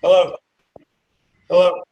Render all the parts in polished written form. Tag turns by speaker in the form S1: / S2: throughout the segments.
S1: Hello. Hello.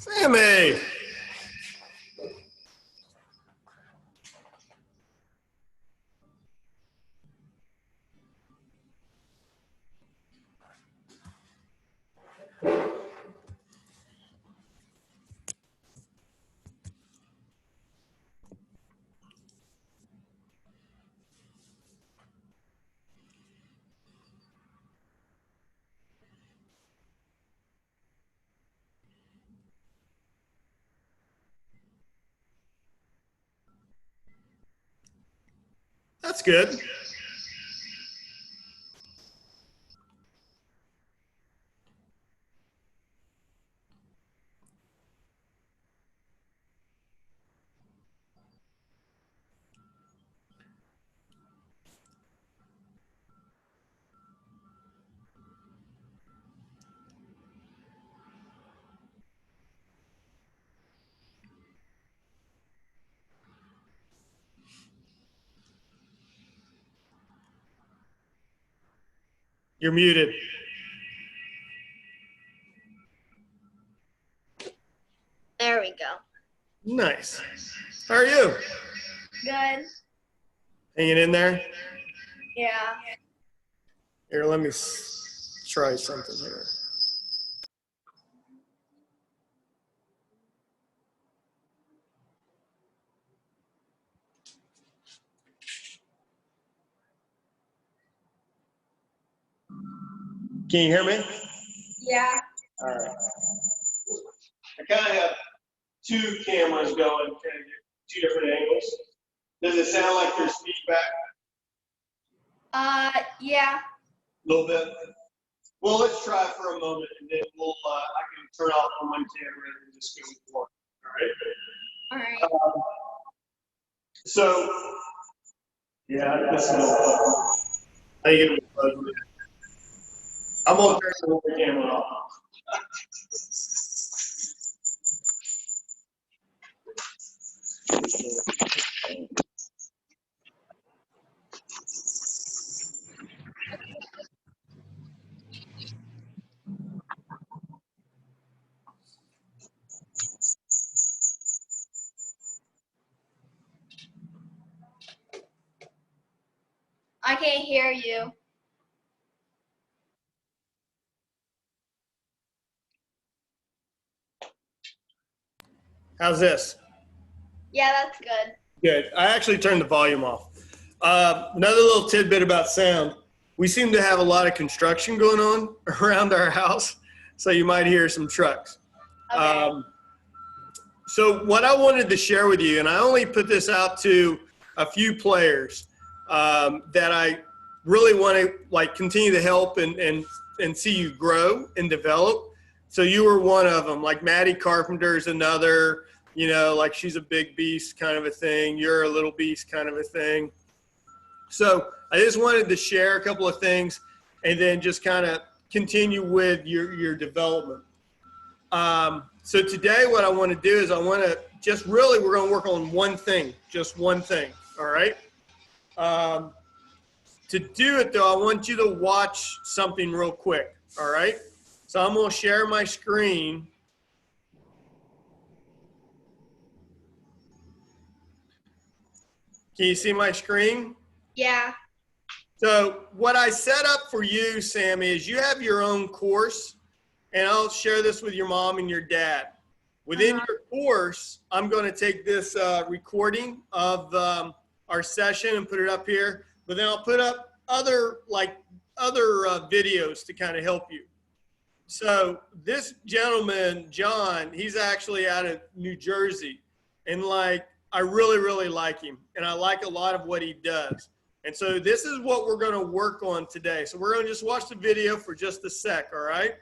S1: Sammy. That's good. You're muted.
S2: we go.
S1: Nice. How are you?
S2: Good.
S1: Hanging in there?
S2: Yeah.
S1: Here, let me try something here. Can you hear me?
S2: Yeah.
S1: All right. I kind of have two cameras going, kind of two different angles. Does it sound like there's feedback?
S2: Yeah.
S1: A little bit? Well, let's try it for a moment, and then I can turn off on one camera and just go with one. All right?
S2: All right.
S1: So, yeah, this is I think it'll be fun. I'm going to turn the camera off.
S2: I can't hear you.
S1: How's this?
S2: Yeah, that's good.
S1: Good. I actually turned the volume off. Another little tidbit about sound. We seem to have a lot of construction going on around our house, so you might hear some trucks.
S2: Okay.
S1: So what I wanted to share with you, and I only put this out to a few players that I really want to continue to help and see you grow and develop. So you were one of them. Like Maddie Carpenter is another. Like she's a big beast kind of a thing. You're a little beast kind of a thing. So I just wanted to share a couple of things and then just kind of continue with your development. So today what I want to do is we're going to work on one thing, just one thing. All right. To do it though, I want you to watch something real quick. All right. So I'm going to share my screen. Can you see my screen?
S2: Yeah.
S1: So what I set up for you, Sammy, is you have your own course, and I'll share this with your mom and your dad. Within your course, I'm going to take this recording of our session and put it up here, but then I'll put up other videos to kind of help you. So this gentleman, John, he's actually out of New Jersey, and I really, really like him, and I like a lot of what he does. And so this is what we're going to work on today. So we're going to just watch the video for just a sec, all right?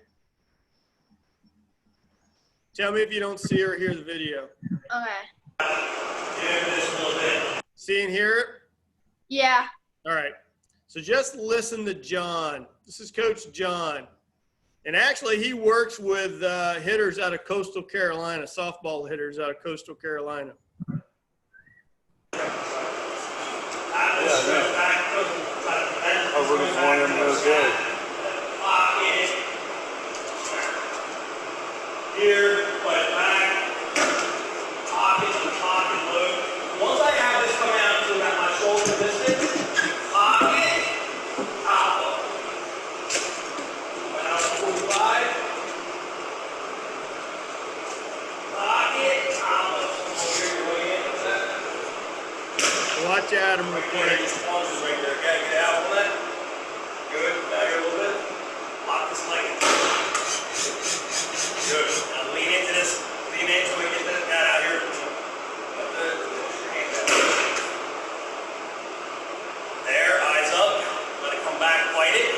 S1: Tell me if you don't see or hear the video.
S2: Okay.
S1: See and hear it?
S2: Yeah.
S1: All right. So just listen to John. This is Coach John. And actually, he works with hitters out of Coastal Carolina, softball hitters out of Coastal Carolina.
S3: I was looking for one of them the other day.
S4: Here, put it back, pocket to pocket loop. Once I have this coming out to about my shoulder distance, pocket, top look. Went out to 45. Pocket, top look. Over here, your way in, what's that?
S1: Watch Adam real quick.
S4: These punches right there, okay? Get out on that. Good, back here a little bit. Lock this leg in. Good. Now lean into this. Lean in until we get that guy out here. There, eyes up. Let it come back, fight it.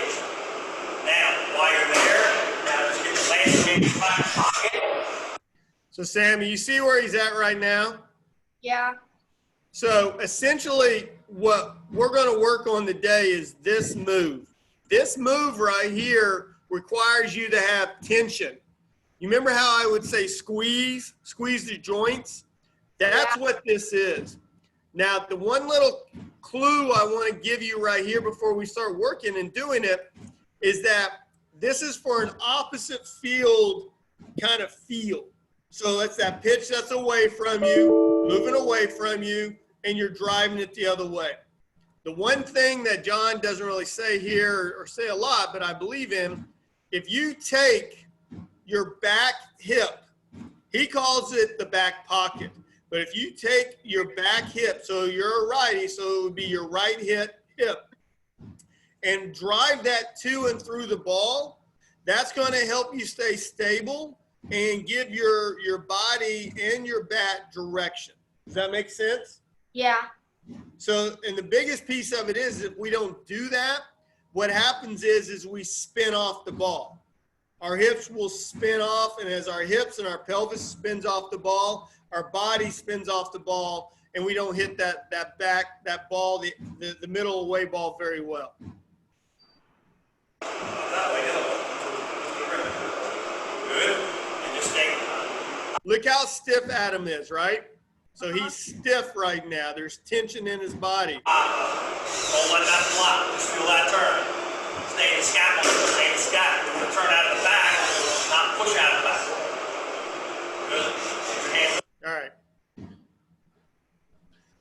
S4: Now, while you're there, now just get the last maybe back pocket.
S1: So, Sammy, you see where he's at right now?
S2: Yeah.
S1: So, essentially, what we're going to work on today is this move. This move right here requires you to have tension. You remember how I would say squeeze the joints? That's what this is. Now, the one little clue I want to give you right here before we start working and doing it is that this is for an opposite field kind of feel. So it's that pitch that's away from you, moving away from you, and you're driving it the other way. The one thing that John doesn't really say here or say a lot, but I believe in, if you take your back hip, he calls it the back pocket. But if you take your back hip, so you're a righty, so it would be your right hip, and drive that to and through the ball, that's going to help you stay stable and give your body and your bat direction. Does that make sense?
S2: Yeah.
S1: So, and the biggest piece of it is if we don't do that, what happens is we spin off the ball. Our hips will spin off, and as our hips and our pelvis spins off the ball, our body spins off the ball, and we don't hit that ball, the middle away ball very well. Look how stiff Adam is, right? So he's stiff right now. There's tension in his body.
S4: Don't let that flop. Just feel that turn. Stay in the scapula. Stay in the scapula. Turn out of the back, not push out of the back. Good. Keep your hands up.
S1: All right.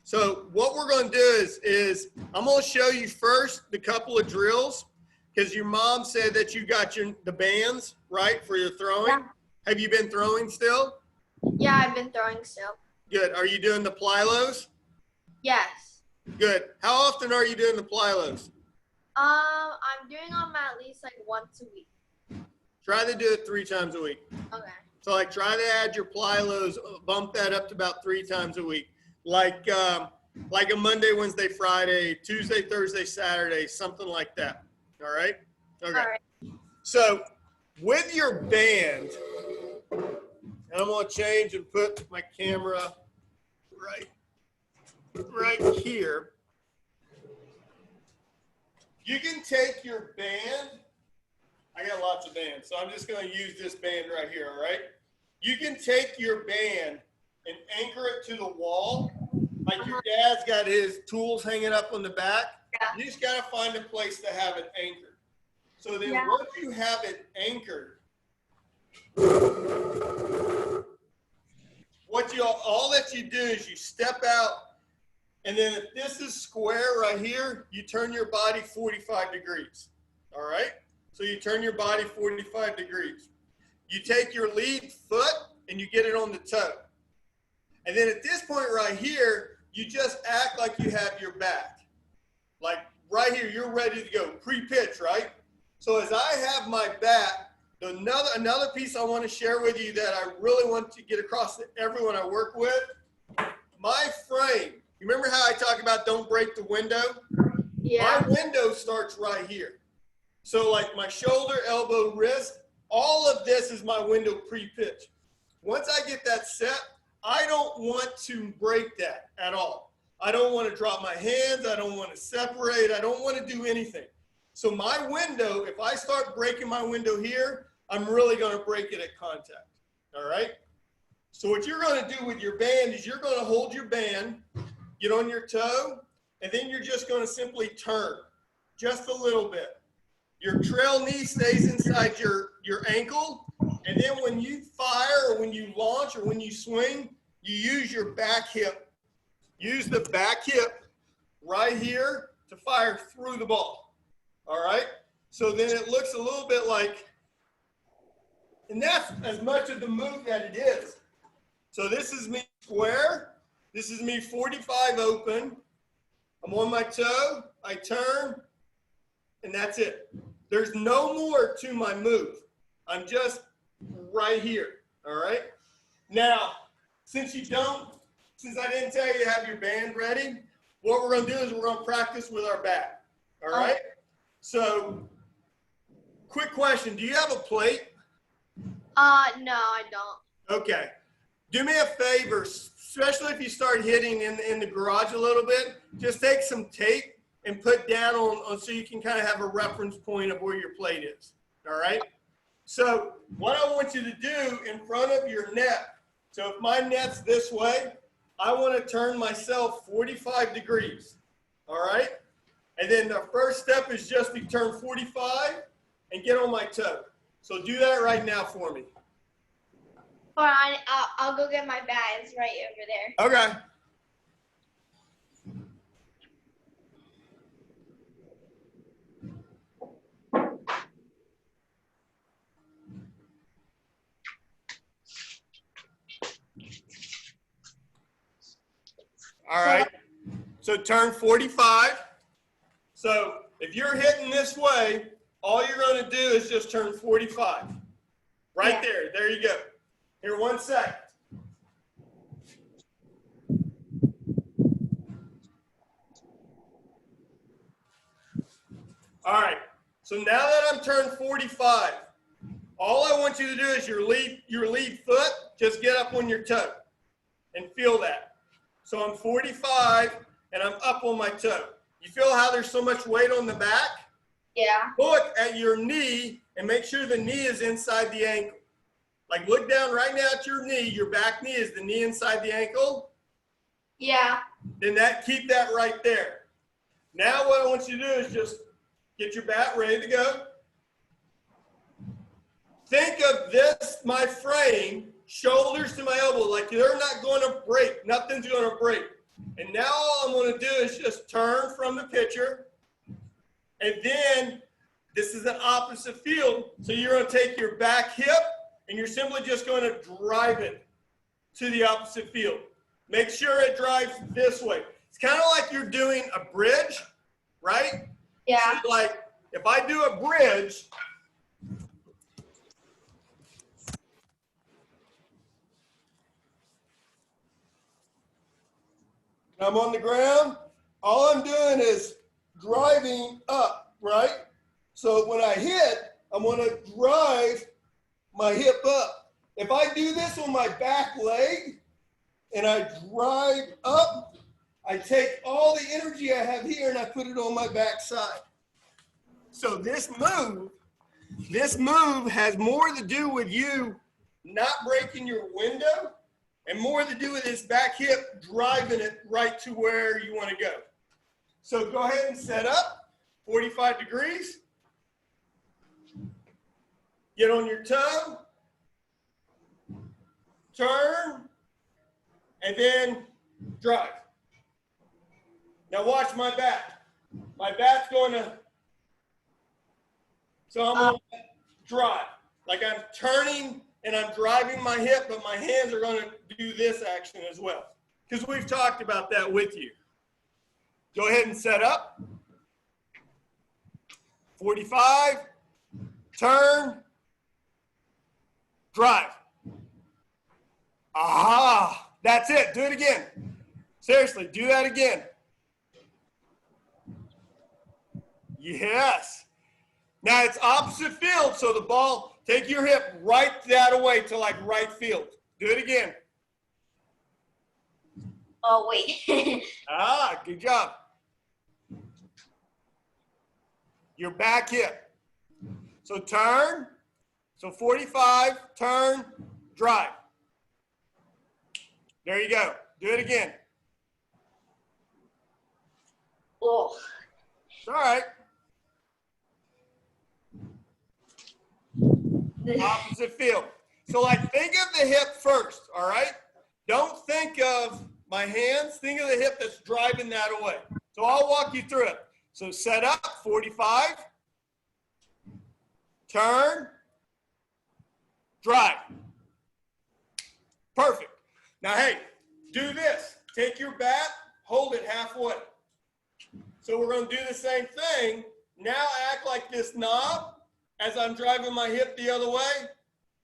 S1: So what we're going to do is I'm going to show you first the couple of drills because your mom said that you got the bands, right, for your throwing.
S2: Yeah.
S1: Have you been throwing still?
S2: Yeah, I've been throwing still.
S1: Good. Are you doing the plylos?
S2: Yes.
S1: Good. How often are you doing the plylos?
S2: I'm doing them at least like once a week.
S1: Try to do it 3 times a week.
S2: Okay.
S1: So like try to add your plylos, bump that up to about 3 times a week. Like a Monday, Wednesday, Friday, Tuesday, Thursday, Saturday, something like that. All right? Okay.
S2: All right.
S1: So with your band, and I'm going to change and put my camera right here. You can take your band. I got lots of bands, so I'm just going to use this band right here, all right? You can take your band and anchor it to the wall. Like your dad's got his tools hanging up on the back.
S2: Yeah.
S1: You just got to find a place to have it anchored. So then
S2: Yeah.
S1: once you have it anchored, all that you do is you step out, and then if this is square right here, you turn your body 45 degrees. All right? So you turn your body 45 degrees. You take your lead foot and you get it on the toe. And then at this point right here, you just act like you have your back. Like right here, you're ready to go, pre-pitch, right? So as I have my bat, another piece I want to share with you that I really want to get across to everyone I work with, my frame. You remember how I talk about don't break the window?
S2: Yeah.
S1: My window starts right here. So like my shoulder, elbow, wrist, all of this is my window pre-pitch. Once I get that set, I don't want to break that at all. I don't want to drop my hands. I don't want to separate. I don't want to do anything. So my window, if I start breaking my window here, I'm really going to break it at contact. All right? So what you're going to do with your band is you're going to hold your band, get on your toe, and then you're just going to simply turn just a little bit. Your trail knee stays inside your ankle, and then when you fire or when you launch or when you swing, you use your back hip. Use the back hip right here to fire through the ball. All right? So then it looks a little bit like, and that's as much of the move that it is. So this is me square. This is me 45 open. I'm on my toe. I turn, and that's it. There's no more to my move. I'm just right here, all right? Now, since I didn't tell you to have your band ready, what we're gonna do is we're gonna practice with our bat, all right? So, quick question, do you have a plate?
S2: No, I don't.
S1: Okay. Do me a favor, especially if you start hitting in the garage a little bit, just take some tape and put down on so you can kind of have a reference point of where your plate is, all right? So what I want you to do in front of your net, so if my net's this way, I want to turn myself 45 degrees, all right? And then the first step is just to turn 45 and get on my toe. So do that right now for me.
S2: Hold on, I'll go get my bat. It's right over there.
S1: Okay. All right. So turn 45. So if you're hitting this way, all you're going to do is just turn 45. Right
S2: Yeah.
S1: there. There you go. Here, 1 second. All right. So now that I'm turned 45, all I want you to do is your lead foot, just get up on your toe and feel that. So I'm 45 and I'm up on my toe. You feel how there's so much weight on the back?
S2: Yeah.
S1: Look at your knee and make sure the knee is inside the ankle. Like look down right now at your knee. Your back knee, is the knee inside the ankle?
S2: Yeah.
S1: Then keep that right there. Now what I want you to do is just get your bat ready to go. Think of this, my frame, shoulders to my elbow, like they're not going to break. Nothing's going to break. And now all I'm going to do is just turn from the pitcher. And then this is an opposite field. So you're going to take your back hip and you're simply just going to drive it to the opposite field. Make sure it drives this way. It's kind of like you're doing a bridge, right?
S2: Yeah.
S1: So like if I do a bridge, I'm on the ground, all I'm doing is driving up, right? So when I hit, I'm going to drive my hip up. If I do this on my back leg and I drive up, I take all the energy I have here and I put it on my back side. So this move has more to do with you not breaking your window and more to do with this back hip driving it right to where you want to go. So go ahead and set up, 45 degrees. Get on your toe, turn, and then drive. Now watch my bat. My bat's going to, so I'm going to drive. Like I'm turning and I'm driving my hip, but my hands are going to do this action as well. Because we've talked about that with you. Go ahead and set up. 45, turn, drive. Aha, that's it. Do it again. Seriously, do that again. Yes. Now it's opposite field, so the ball, take your hip right that away to like right field. Do it again.
S2: Oh, wait.
S1: Ah, good job. Your back hip. So turn. So 45, turn, drive. There you go. Do it again.
S2: Oh.
S1: It's all right. Opposite field. So like think of the hip first, all right? Don't think of my hands. Think of the hip that's driving that away. So I'll walk you through it. So set up, 45. Turn. Drive. Perfect. Now, hey, do this. Take your bat, hold it halfway. So we're going to do the same thing. Now act like this knob, as I'm driving my hip the other way,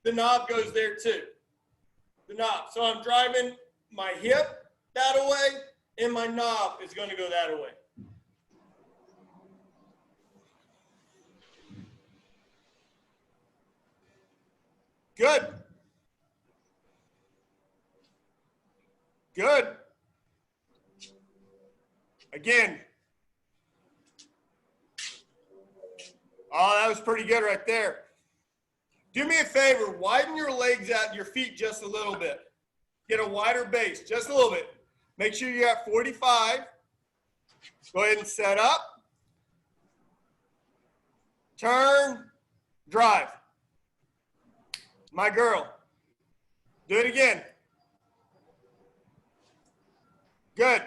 S1: the knob goes there too. The knob. So I'm driving my hip that way, and my knob is going to go that way. Good. Good. Again. Oh, that was pretty good right there. Do me a favor, widen your legs out, your feet just a little bit. Get a wider base, just a little bit. Make sure you're at 45. Go ahead and set up. Turn, drive. My girl. Do it again. Good.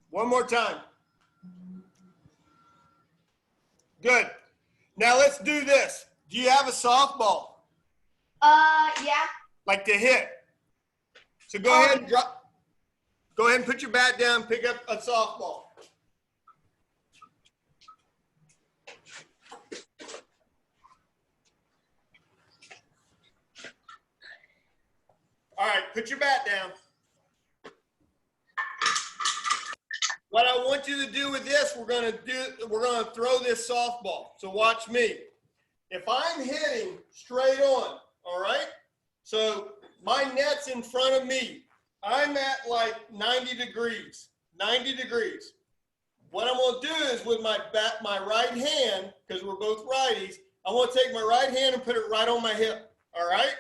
S1: One more time. Good. Now let's do this. Do you have a softball?
S2: Yeah.
S1: Like to hit? So go ahead and drop. Go ahead and put your bat down, pick up a softball. All right, put your bat down. What I want you to do with this, we're gonna throw this softball. So watch me. If I'm hitting straight on, all right? So my net's in front of me. I'm at like 90 degrees, 90 degrees. What I'm gonna do is with my right hand, because we're both righties, I want to take my right hand and put it right on my hip, all right?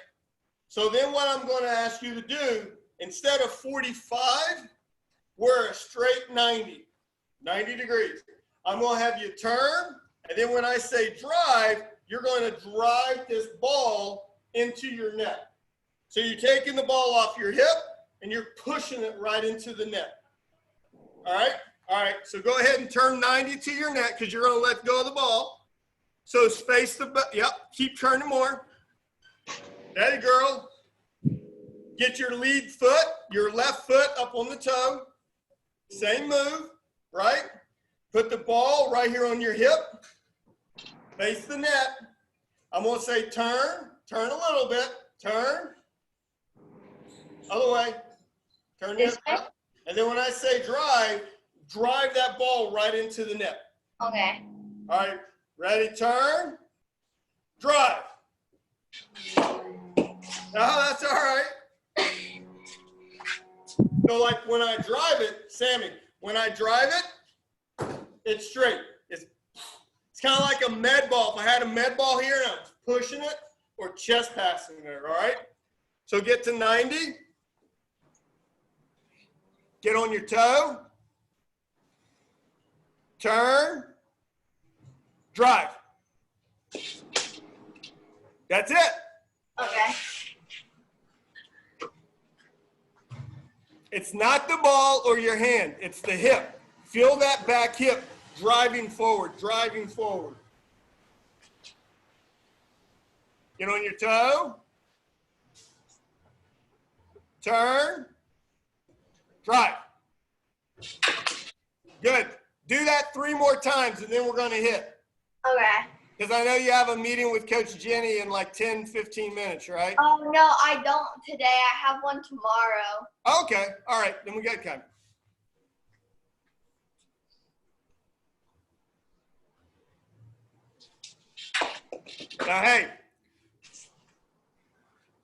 S1: So then what I'm gonna ask you to do, instead of 45, we're a straight 90 degrees. I'm gonna have you turn, and then when I say drive, you're gonna drive this ball into your net. So you're taking the ball off your hip, and you're pushing it right into the net. All right? All right, so go ahead and turn 90 to your net because you're going to let go of the ball. So space the, yep, keep turning more. Steady, girl. Get your lead foot, your left foot up on the toe. Same move, right? Put the ball right here on your hip. Face the net. I'm going to say turn a little bit, turn. Other way. Turn this up. And then when I say drive that ball right into the net.
S2: Okay.
S1: All right. Ready, turn. Drive. Oh, that's all right. So like when I drive it, Sammy, when I drive it, it's straight. It's kind of like a med ball. If I had a med ball here and I was pushing it or chest passing it, all right? So get to 90. Get on your toe, turn, drive. That's it.
S2: Okay.
S1: It's not the ball or your hand, it's the hip. Feel that back hip driving forward, driving forward. Get on your toe, turn, drive. Good. Do that 3 more times and then we're going to hit.
S2: Okay.
S1: Because I know you have a meeting with Coach Jenny in like 10, 15 minutes, right?
S2: Oh, no, I don't today. I have one tomorrow.
S1: Okay. All right. Then we got time. Now, hey,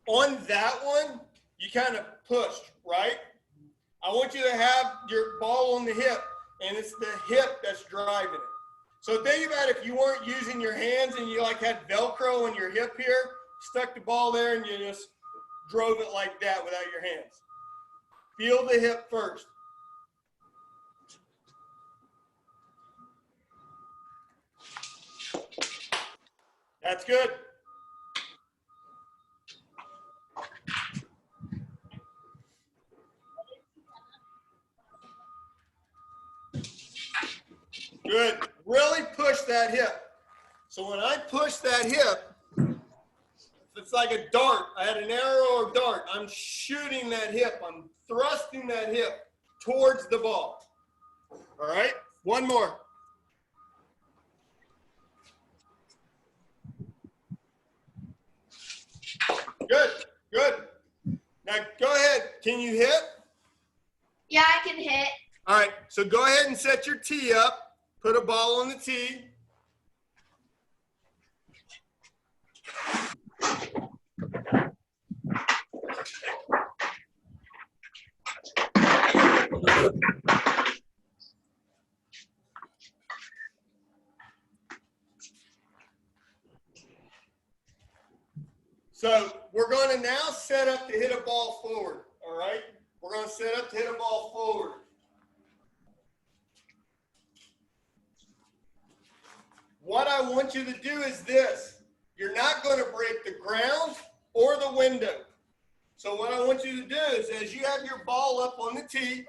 S1: on that one, you kind of pushed, right? I want you to have your ball on the hip, and it's the hip that's driving it. So think about if you weren't using your hands and you like had Velcro on your hip here, stuck the ball there and you just drove it like that without your hands. Feel the hip first. That's good. Good. Really push that hip. So when I push that hip, it's like a dart. I had an arrow or dart. I'm shooting that hip. I'm thrusting that hip towards the ball. All right? One more. Good. Good. Now go ahead. Can you hit?
S2: Yeah, I can hit.
S1: All right. So go ahead and set your tee up. Put a ball on the tee. So we're going to now set up to hit a ball forward, all right? We're going to set up to hit a ball forward. What I want you to do is this. You're not going to break the ground or the window. So what I want you to do is, as you have your ball up on the tee,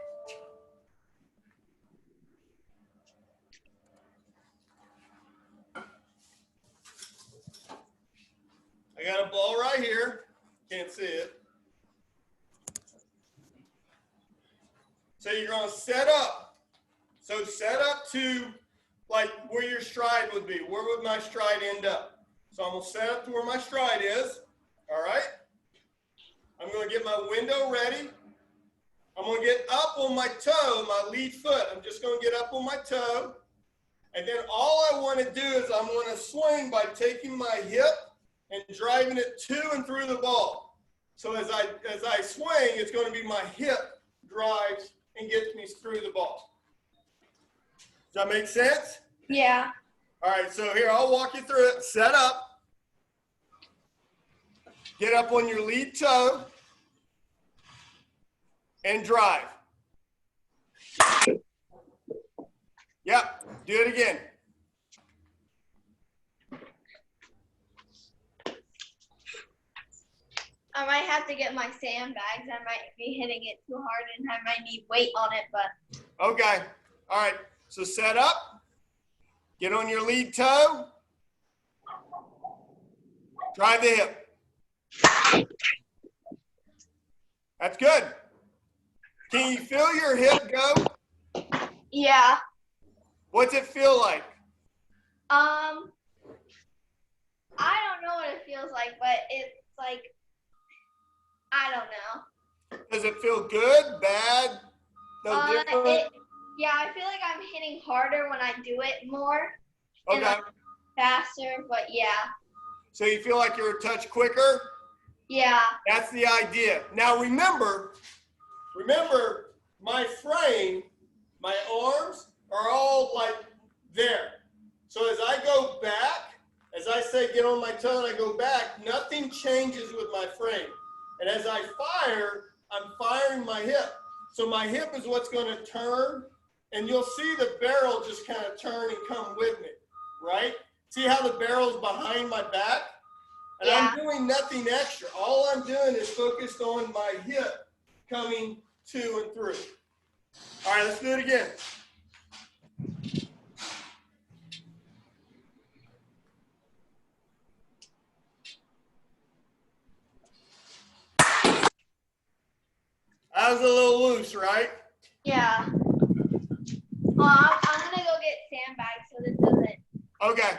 S1: I got a ball right here. Can't see it. So you're going to set up. So set up to like where your stride would be. Where would my stride end up? So I'm going to set up to where my stride is. All right. I'm going to get my window ready. I'm going to get up on my toe, my lead foot. I'm just going to get up on my toe. And then all I want to do is I'm going to swing by taking my hip and driving it to and through the ball. So as I swing, it's going to be my hip drives and gets me through the ball. Does that make sense?
S2: Yeah.
S1: All right, so here, I'll walk you through it. Set up. Get up on your lead toe. And drive. Yep, do it again.
S2: I might have to get my sandbags. I might be hitting it too hard and I might need weight on it, but.
S1: Okay, all right, so set up. Get on your lead toe. Drive the hip. That's good. Can you feel your hip go?
S2: Yeah.
S1: What's it feel like?
S2: I don't know what it feels like, but it's like, I don't know.
S1: Does it feel good, bad, no different?
S2: Yeah, I feel like I'm hitting harder when I do it more.
S1: Okay.
S2: And like faster, but yeah.
S1: So you feel like you're a touch quicker?
S2: Yeah.
S1: That's the idea. Now remember my frame, my arms are all like there. So as I go back, as I say get on my toe and I go back, nothing changes with my frame. And as I fire, I'm firing my hip. So my hip is what's going to turn, and you'll see the barrel just kind of turn and come with me, right? See how the barrel's behind my back? And
S2: Yeah.
S1: I'm doing nothing extra. All I'm doing is focused on my hip coming to and through. All right, let's do it again. That was a little loose, right?
S2: Yeah. I'm gonna go get sandbags so this doesn't.
S1: Okay.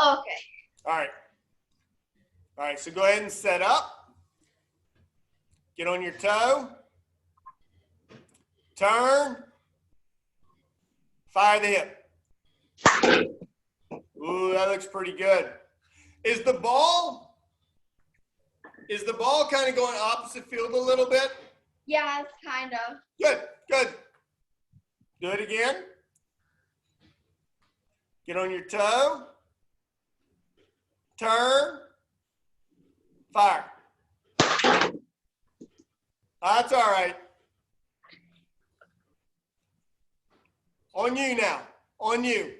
S2: Okay.
S1: All right. All right, so go ahead and set up. Get on your toe. Turn. Fire the hip. Ooh, that looks pretty good. Is the ball kind of going opposite field a little bit?
S2: Yeah, it's kind of.
S1: Good, good. Do it again. Get on your toe. Turn. Fire. That's all right. On you now. On you.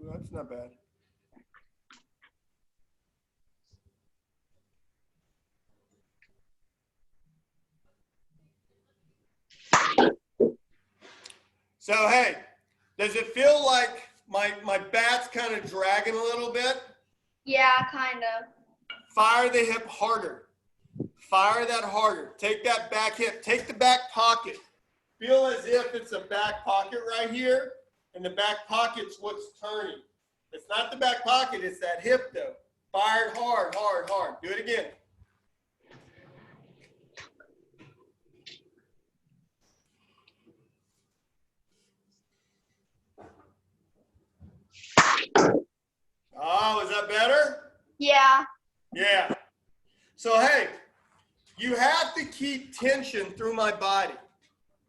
S1: Ooh, that's not bad. So, hey, does it feel like my bat's kind of dragging a little bit?
S2: Yeah, kind of.
S1: Fire the hip harder. Fire that harder. Take that back hip. Take the back pocket. Feel as if it's a back pocket right here, and the back pocket's what's turning. It's not the back pocket, it's that hip though. Fire it hard, hard, hard. Do it again.
S2: Yeah.
S1: Yeah. So, hey, you have to keep tension through my body.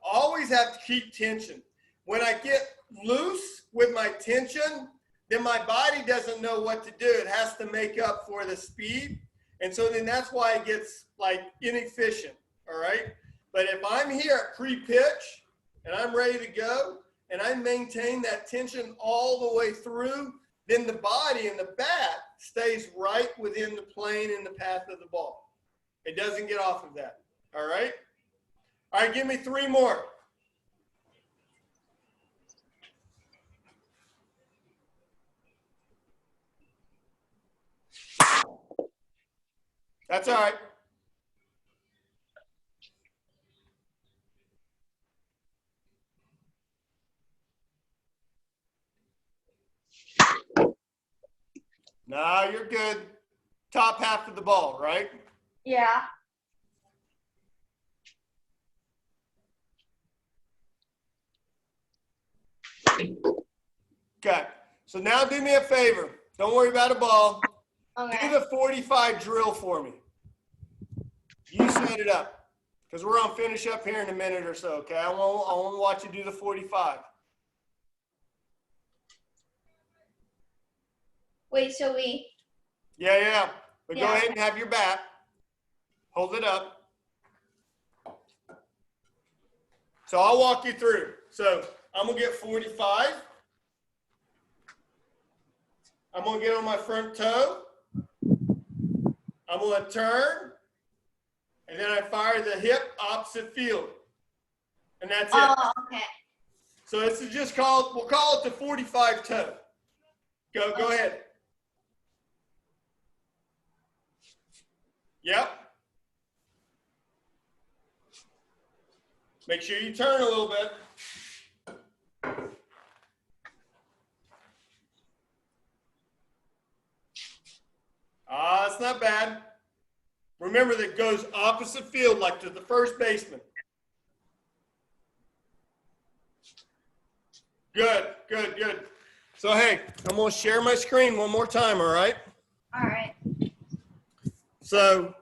S1: Always have to keep tension. When I get loose with my tension, then my body doesn't know what to do. It has to make up for the speed. And so then that's why it gets like inefficient, all right? But if I'm here at pre-pitch and I'm ready to go and I maintain that tension all the way through, then the body and the bat stays right within the plane and the path of the ball. It doesn't get off of that, all right? All right, give me 3 more. That's all right. No, you're good. Top half of the ball, right?
S2: Yeah.
S1: Okay. So now do me a favor. Don't worry about a ball.
S2: Okay.
S1: Do the 45 drill for me. You set it up. Because we're going to finish up here in a minute or so, okay? I want to watch you do the 45.
S2: Wait, so we.
S1: Yeah. But
S2: Yeah.
S1: go ahead and have your bat. Hold it up. So I'll walk you through. So I'm going to get 45. I'm going to get on my front toe. I'm going to turn. And then I fire the hip opposite field. And that's it.
S2: Oh, okay.
S1: So this is just called, we'll call it the 45 toe. Go ahead. Yep. Make sure you turn a little bit. That's not bad. Remember that goes opposite field, like to the first baseman. Good. So, hey, I'm going to share my screen one more time, all right?
S2: All right.
S1: So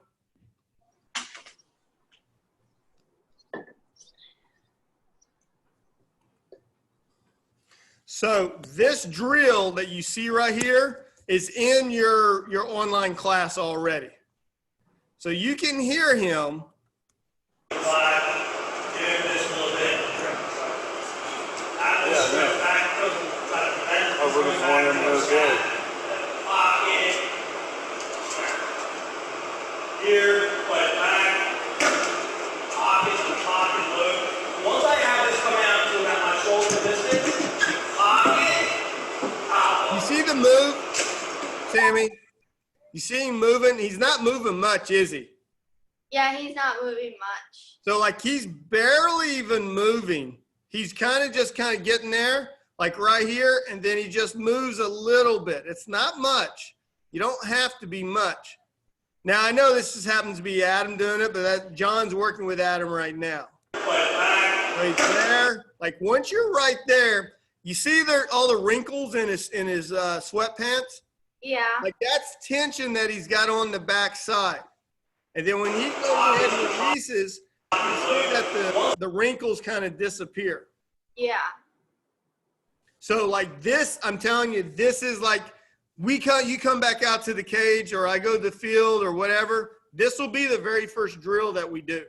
S1: this drill that you see right here is in your online class already. So you can hear him.
S4: Do this a little bit.
S3: I would have wanted him to go.
S4: Pocket. Here, put it back. Pocket, loop. Once I have this coming out to about my shoulder distance, pocket, out.
S1: You see the move, Sammy? You see him moving? He's not moving much, is he?
S2: Yeah, he's not moving much.
S1: So like he's barely even moving. He's kind of getting there, like right here, and then he just moves a little bit. It's not much. You don't have to be much. Now I know this happens to be Adam doing it, but John's working with Adam right now. Right there. Like once you're right there, you see there all the wrinkles in his sweatpants?
S2: Yeah.
S1: Like that's tension that he's got on the back side. And then when he goes ahead and releases, you see that the wrinkles kind of disappear.
S2: Yeah.
S1: So like this, I'm telling you, this is like you come back out to the cage or I go to the field or whatever, this will be the very first drill that we do.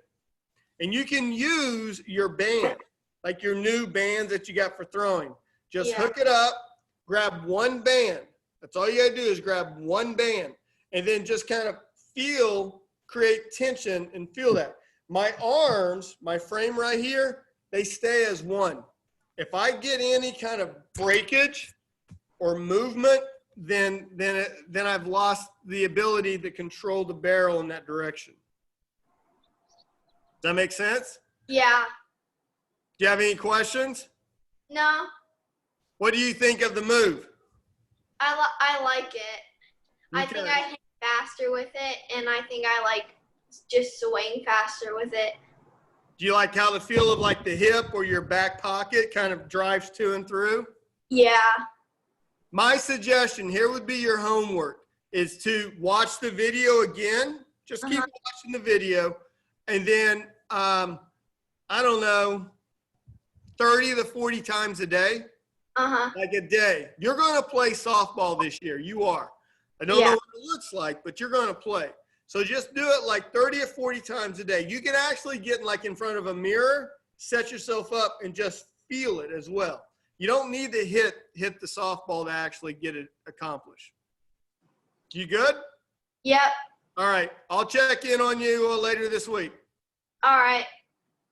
S1: And you can use your band, like your new bands that you got for throwing. Just hook it up, grab one band. That's all you gotta do is grab one band and then just kind of create tension and feel that. My arms, my frame right here, they stay as one. If I get any kind of breakage or movement, then I've lost the ability to control the barrel in that direction. Does that make sense?
S2: Yeah.
S1: Do you have any questions?
S2: No,
S1: What do you think of the move?
S2: I like it. I think I hit faster with it, and I think I like just swing faster with it.
S1: Do you like how the feel of like the hip or your back pocket kind of drives to and through?
S2: Yeah.
S1: My suggestion here would be your homework. is to watch the video again. Just keep watching the video. And then, I don't know, 30 to 40 times a day. Like a day. You're going to play softball this year. You are. I don't know what it looks like, but you're going to play. So just do it like 30 or 40 times a day. You can actually get like in front of a mirror, set yourself up, and just feel it as well. You don't need to hit the softball to actually get it accomplished. You good?
S2: Yep.
S1: All right. I'll check in on you later this week.
S2: All right.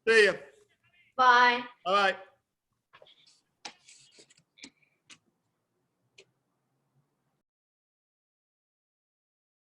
S1: See ya.
S2: Bye.
S1: All right.